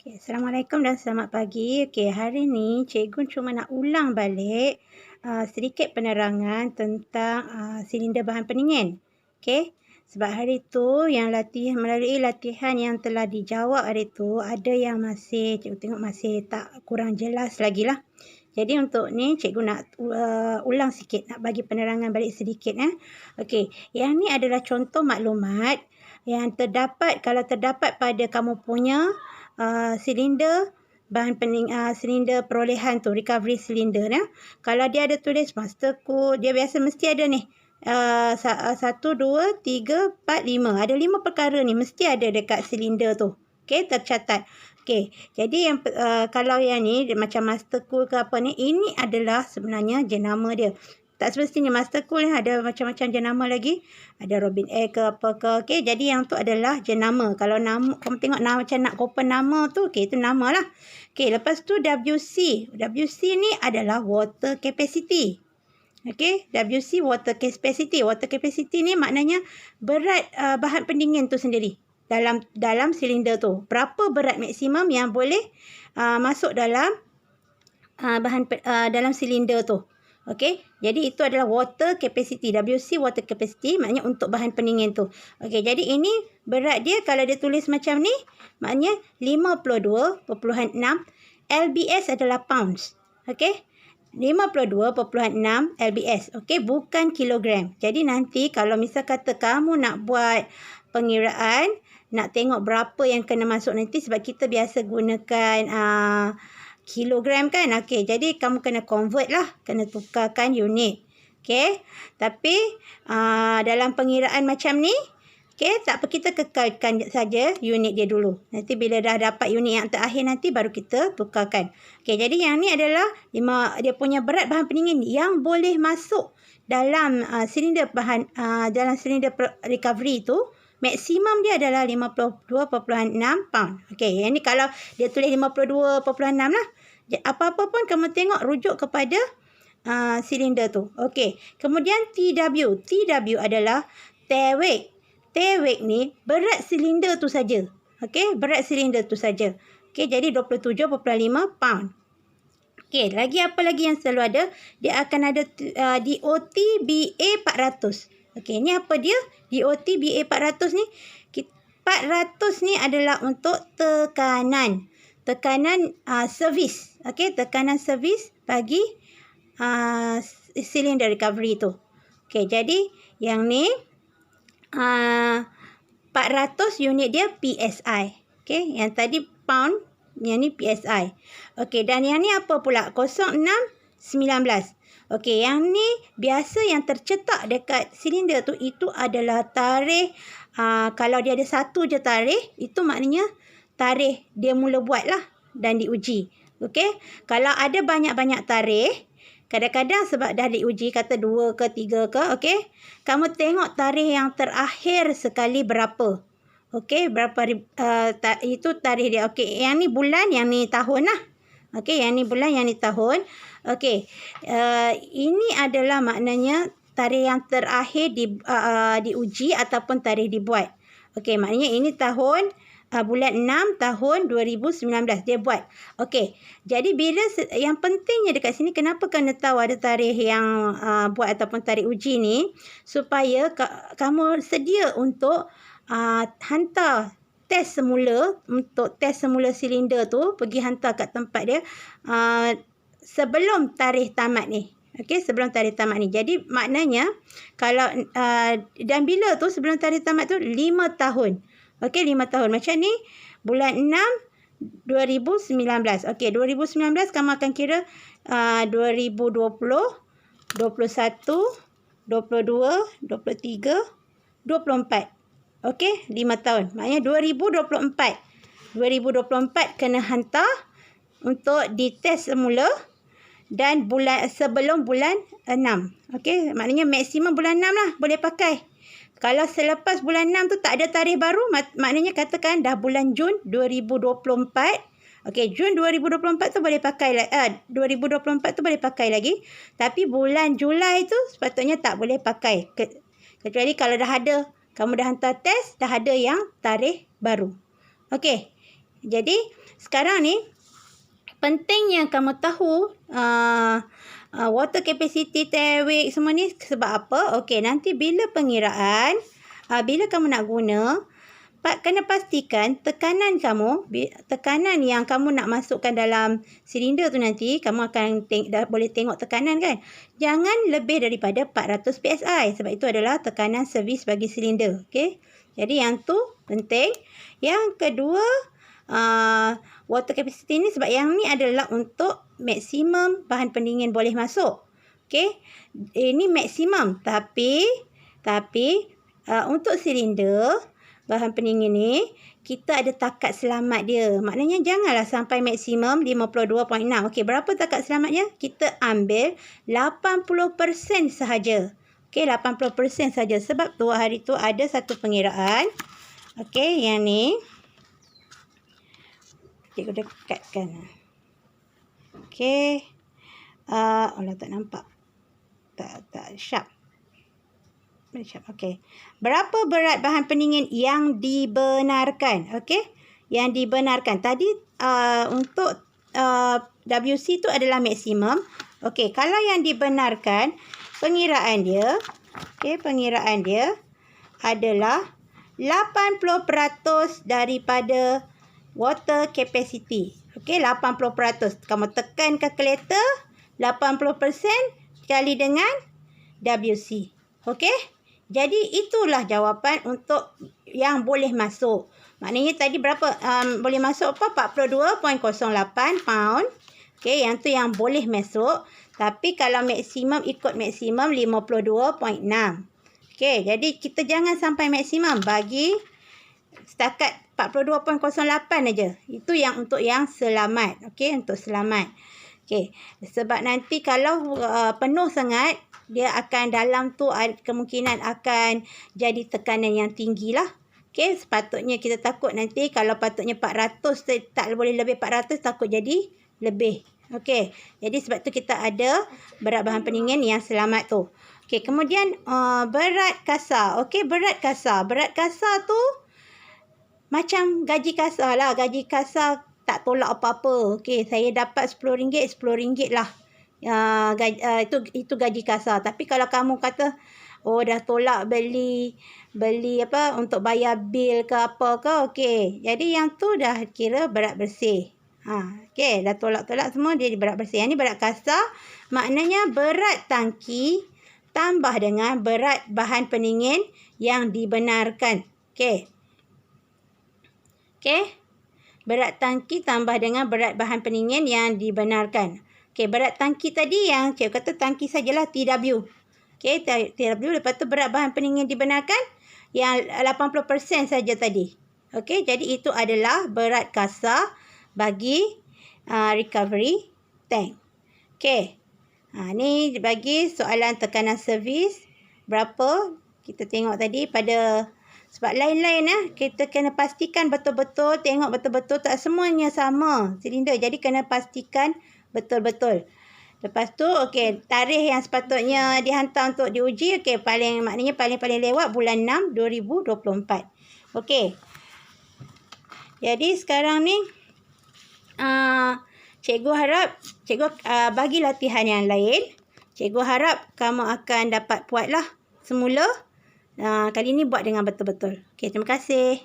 Assalamualaikum dan selamat pagi. Hari ni cikgu cuma nak ulang balik sedikit penerangan tentang silinder bahan pendingin. Sebab hari tu yang melalui latihan yang telah dijawab hari tu, ada yang masih, cikgu tengok masih tak kurang jelas lagi lah. Jadi untuk ni cikgu nak ulang sikit, nak bagi penerangan balik sedikit. Yang ni adalah contoh maklumat yang kalau terdapat pada kamu punya silinder bahan silinder perolehan tu, recovery cylinder ya. Kalau dia ada tulis master code, dia biasa mesti ada ni. 1, 2, 3, 4, 5. Ada 5 perkara ni mesti ada dekat silinder tu. Tercatat. Jadi yang kalau yang ni macam master code ke apa ni, ini adalah sebenarnya jenama dia. Tak semestinya master cool, ada macam-macam jenama lagi. Ada Robin A ke apa ke. Jadi yang tu adalah jenama. Kalau nama, kamu tengok nama macam nak open nama tu, itu nama lah. Lepas tu WC. WC ni adalah water capacity. WC water capacity. Water capacity ni maknanya berat bahan pendingin tu sendiri. Dalam silinder tu. Berapa berat maksimum yang boleh masuk dalam dalam silinder tu. Jadi itu adalah water capacity. WC water capacity maknanya untuk bahan pendingin tu. Jadi ini berat dia kalau dia tulis macam ni, maknanya 52.6. LBS adalah pounds. 52.6 LBS. Bukan kilogram. Jadi nanti kalau misal kata kamu nak buat pengiraan, nak tengok berapa yang kena masuk nanti, sebab kita biasa gunakan kilogram kan. Jadi kamu kena convert lah, kena tukarkan unit. Tapi dalam pengiraan macam ni, tak apa, kita kekalkan saja unit dia dulu. Nanti bila dah dapat unit yang terakhir nanti baru kita tukarkan. Jadi yang ni adalah dia punya berat bahan pendingin yang boleh masuk dalam silinder dalam silinder recovery tu. Maksimum dia adalah 52.6 pound. Yang ni kalau dia tulis 52.6 lah. Apa-apa pun kamu tengok rujuk kepada silinder tu. Kemudian TW. TW adalah tear weight. Tear weight ni berat silinder tu saja. Berat silinder tu saja. Jadi 27.5 pound. Lagi apa lagi yang selalu ada? Dia akan ada DOT BA 400. Ni apa dia? DOT BA 400 ni. 400 ni adalah untuk tekanan. Tekanan servis. Tekanan servis bagi silinder recovery tu. Jadi yang ni 400 unit dia PSI. Yang tadi pound, yang ni PSI. Dan yang ni apa pula? 0619. Yang ni biasa yang tercetak dekat silinder tu, itu adalah tarikh. Kalau dia ada satu je tarikh, itu maknanya tarikh dia mula buat lah dan diuji. Kalau ada banyak-banyak tarikh, kadang-kadang sebab dah diuji, kata 2 ke 3 ke, kamu tengok tarikh yang terakhir sekali berapa. Berapa itu tarikh dia. Yang ni bulan, yang ni tahun lah. Yang ni bulan, yang ni tahun. Ini adalah maknanya tarikh yang terakhir diuji ataupun tarikh dibuat. Maknanya ini tahun bulan 6 tahun 2019 dia buat. Jadi bila yang pentingnya dekat sini, kenapa kena tahu ada tarikh yang buat ataupun tarikh uji ni, supaya kamu sedia untuk hantar test semula, untuk test semula silinder tu, pergi hantar kat tempat dia sebelum tarikh tamat ni. Sebelum tarikh tamat ni. Jadi maknanya kalau dan bila tu sebelum tarikh tamat tu 5 tahun. 5 tahun. Macam ni bulan 6 2019. 2019 kamu akan kira 2020, 21, 22, 23, 24. 5 tahun. Maknanya 2024. 2024 kena hantar untuk dites semula, dan sebelum bulan 6. Maknanya maksimum bulan 6 lah boleh pakai. Kalau selepas bulan 6 tu tak ada tarikh baru, maknanya katakan dah bulan Jun 2024. Jun 2024 tu boleh pakai 2024 tu boleh pakai lagi. Tapi bulan Julai tu sepatutnya tak boleh pakai. Kecuali kalau dah ada, kamu dah hantar test, dah ada yang tarikh baru. Jadi sekarang ni pentingnya kamu tahu water capacity, tank weight semua ni sebab apa? Okey, nanti bila pengiraan, bila kamu nak guna, kena pastikan tekanan yang kamu nak masukkan dalam silinder tu nanti, kamu akan dah boleh tengok tekanan kan. Jangan lebih daripada 400 PSI sebab itu adalah tekanan servis bagi silinder. Okey. Jadi yang tu penting. Yang kedua, water capacity ni sebab yang ni adalah untuk maksimum bahan pendingin boleh masuk. Okey. Ini maksimum tapi untuk silinder bahan pendingin ni, kita ada takat selamat dia. Maknanya janganlah sampai maksimum 52.6. Okey, berapa takat selamatnya? Kita ambil 80% sahaja. Okey, 80% sahaja. Sebab tu hari tu ada satu pengiraan. Okey, yang ni. Cikgu dekatkan. Okey. Allah tak nampak. Tak sharp. Okey. Berapa berat bahan pendingin yang dibenarkan? Okey. Yang dibenarkan. Tadi untuk WC tu adalah maksimum. Okey, kalau yang dibenarkan pengiraan dia, okey, pengiraan dia adalah 80% daripada water capacity. Okey, 80%. Kamu tekan kalkulator 80% kali dengan WC. Okey? Jadi itulah jawapan untuk yang boleh masuk. Maknanya tadi berapa boleh masuk apa? 42.08 pound. Okey, yang tu yang boleh masuk. Tapi kalau maksimum ikut maksimum 52.6. Okey, jadi kita jangan sampai maksimum, bagi setakat 42.08 aja. Itu yang untuk yang selamat. Okey, untuk selamat. Okey, sebab nanti kalau penuh sangat, dia akan dalam tu kemungkinan akan jadi tekanan yang tinggi lah. Okey, sepatutnya kita takut nanti kalau patutnya 400, tak boleh lebih 400, takut jadi lebih. Okey, jadi sebab tu kita ada berat bahan pendingin yang selamat tu. Okey, kemudian berat kasar. Okey, berat kasar. Berat kasar tu macam gaji kasar lah. Gaji kasar tak tolak apa-apa. Okey, saya dapat RM10, RM10 lah. Itu gaji kasar. Tapi kalau kamu kata, oh dah tolak beli apa untuk bayar bil ke apa ke, okey. Jadi yang tu dah kira berat bersih. Okey, dah tolak-tolak semua dia berat bersih. Yang ni berat kasar, maknanya berat tangki tambah dengan berat bahan pendingin yang dibenarkan. Okey. Okey. Berat tangki tambah dengan berat bahan pendingin yang dibenarkan. Okey, berat tangki tadi yang cikgu kata tangki sajalah TW. Okey, TW. Lepas tu berat bahan pendingin dibenarkan yang 80% saja tadi. Okey, jadi itu adalah berat kasar bagi recovery tank. Okey. Ni bagi soalan tekanan servis. Berapa? Kita tengok tadi pada... Sebab lain-lain kita kena pastikan betul-betul, tengok betul-betul tak semuanya sama silinder. Jadi kena pastikan betul-betul. Lepas tu okey, tarikh yang sepatutnya dihantar untuk diuji, okey, maknanya paling lewat bulan 6 2024. Okey. Jadi sekarang ni cikgu harap cikgu bagi latihan yang lain. Cikgu harap kamu akan dapat buatlah semula. Kali ni buat dengan betul-betul. Okey, terima kasih.